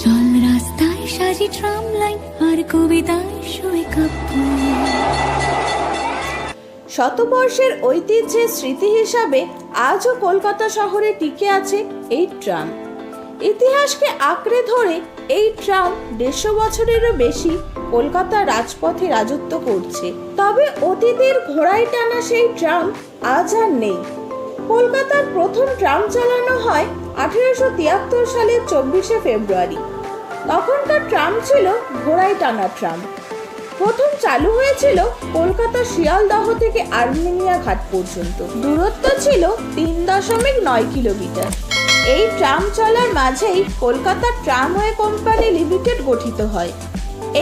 চল রাস্তায় সাজি ট্রাম লাইন আর কবিতায় শুয়ে কাব্য। শতবর্ষের ঐতিহ্যের স্মৃতি হিসাবে আজও কলকাতা শহরে টিকে আছে এই ট্রাম। ইতিহাসকে আঁকড়ে ধরে এই ট্রাম 150 বছরেরও বেশি কলকাতার রাজপথে রাজত্ব করছে। তবে অতীতের ঘোড়ায় টানা সেই ট্রাম আজ আর নেই। কলকাতার প্রথম ট্রাম চালানো হয় 1873 সালের 24শে ফেব্রুয়ারি। তখনকার ট্রাম ছিল ঘোড়ায় টানা ট্রাম। প্রথম চালু হয়েছিল কলকাতা শিয়ালদহ থেকে আর্মেনিয়া ঘাট পর্যন্ত। দূরত্ব ছিল 3.9 কিলোমিটার। এই ট্রাম চলার মাঝেই কলকাতা ট্রামওয়ে কোম্পানি লিমিটেড গঠিত হয়।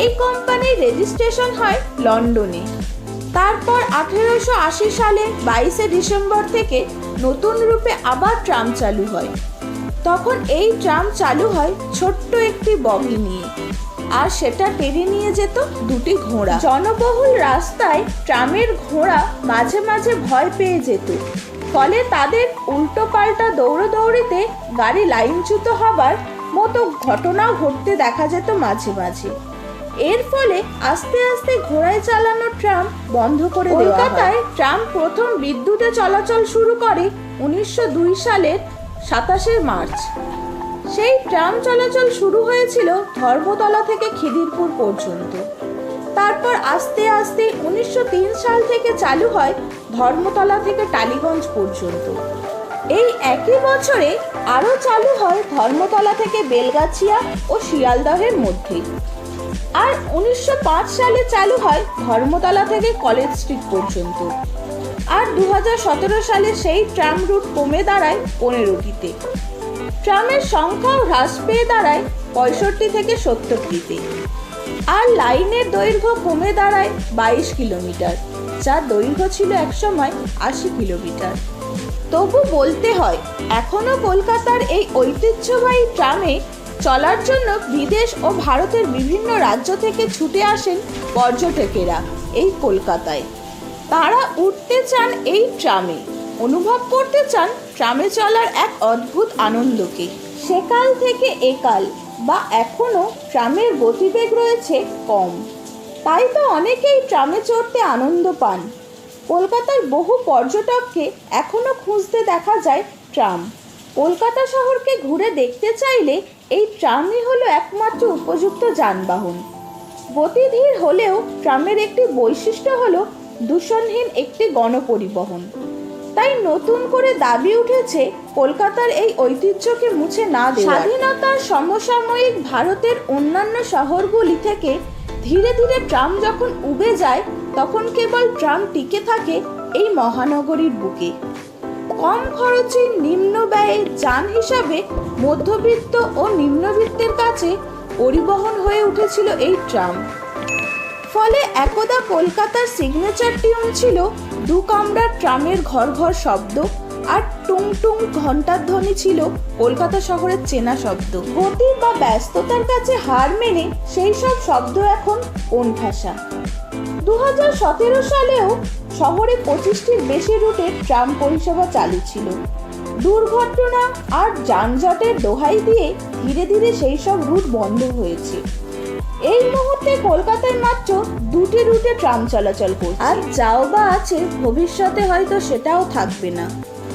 এই কোম্পানির রেজিস্ট্রেশন হয় লন্ডনে। তারপর 1880 সালে 22শে ডিসেম্বর থেকে নতুন রূপে আবার ট্রাম চালু হয়। তখন এই ট্রাম চালু হয় ছোট্ট একটি বগি নিয়ে, আর সেটা টেনে নিয়ে যেত দুটি ঘোড়া। জনবহুল রাস্তায় ট্রামের ঘোড়া মাঝে মাঝে ভয় পেয়ে যেত, ফলে তাদের উল্টো পাল্টা দৌড়দৌড়িতে গাড়ি লাইনচ্যুত হবার মতো ঘটনাও ঘটতে দেখা যেত মাঝে মাঝে। এর ফলে আস্তে আস্তে ঘোড়ায় চালানো ট্রাম বন্ধ করে দেওয়া হয়। কলকাতায় ট্রাম প্রথম বিদ্যুতে চলাচল শুরু করে 1902 সালের 27শে মার্চ। সেই ট্রাম চলাচল শুরু হয়েছিল ধর্মতলা থেকে খিদিরপুর পর্যন্ত। তারপর আস্তে আস্তে 1903 সাল থেকে চালু হয় ধর্মতলা থেকে টালিগঞ্জ পর্যন্ত। এই একই বছরে আরও চালু হয় ধর্মতলা থেকে বেলগাছিয়া ও শিয়ালদহের মধ্যে। আর 1905 সালে চালু হয় ধর্মতলা থেকে কলেজ স্ট্রিট পর্যন্ত। আর 2017 সালে সেই ট্রাম রুট কমে দাঁড়ায় 15টিতে। ট্রামের সংখ্যাও হ্রাস পেয়ে দাঁড়ায় 65 থেকে 70টিতে। আর লাইনের দৈর্ঘ্য কমে দাঁড়ায় 22 কিলোমিটার, যার দৈর্ঘ্য ছিল একসময় 80 কিলোমিটার। তবু বলতে হয়, এখনও কলকাতার এই ঐতিহ্যবাহী ট্রামে চলার জন্য বিদেশ ও ভারতের বিভিন্ন রাজ্য থেকে ছুটে আসেন পর্যটকেরা এই কলকাতায়। তারা উঠতে চান এই ট্রামে, অনুভব করতে চান ট্রামে চলার এক অদ্ভুত আনন্দকে। সেকাল থেকে একাল বা এখনো ট্রামের গতিবেগ রয়েছে কম, তাই তো অনেকেই ট্রামে চড়তে আনন্দ পান। কলকাতার বহু পর্যটককে এখনো খুঁজতে দেখা যায় ট্রাম। কলকাতা শহরকে ঘুরে দেখতে চাইলে এই ট্রামই হলো একমাত্র উপযুক্ত যানবাহন। গতিধীর হলেও ট্রামের একটি বৈশিষ্ট্য হলো দূষণহীন একটি গণপরিবহন। তাই নতুন করে দাবি উঠেছে কলকাতার এই ঐতিহ্যকে মুছে না দেওয়া। স্বাধীনতার সমসাময়িক ভারতের অন্যান্য শহরগুলি থেকে ধীরে ধীরে ট্রাম যখন উবে যায়, তখন কেবল ট্রাম টিকে থাকে এই মহানগরীর বুকে। কম খরচে নিম্ন ব্যয়ে যান হিসাবে মধ্যবিত্ত ও নিম্নবিত্তের কাছে পরিবহন হয়ে উঠেছিল এই ট্রাম। ফলে একদা কলকাতার সিগনেচার টিউন ছিল 2 কামরার ট্রামের ঘর ঘর শব্দ, আর টুং টুং ঘন্টার ধ্বনি ছিল কলকাতা শহরের চেনা শব্দ। গতি বা ব্যস্ততার কাছে হার মেনে সেই সব শব্দ এখন কোণঠাসা। 2017 সালেও শহরে 25টির বেশি রুটে ট্রাম পরিষেবা চালু ছিল। দুর্ঘটনা আর যানজটের দোহাই দিয়ে ধীরে ধীরে সেই সব রুট বন্ধ হয়েছে। এই মুহূর্তে কলকাতায় মাত্র 2টি রুটে ট্রাম চলাচল করছে। আর যাও বা আছে, ভবিষ্যতে হয়তো সেটাও থাকবে না।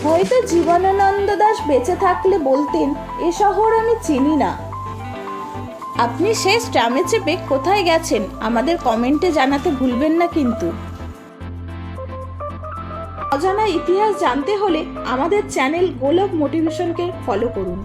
হয়তো জীবনানন্দ দাশ বেঁচে থাকলে বলতেন, এ শহর আমি চিনি না। আপনি শেষ ট্রামে চেপে কোথায় গেছেন আমাদের কমেন্টে জানাতে ভুলবেন না কিন্তু। অজানা ইতিহাস জানতে হলে আমাদের চ্যানেল গোলক মোটিভেশনকে ফলো করুন।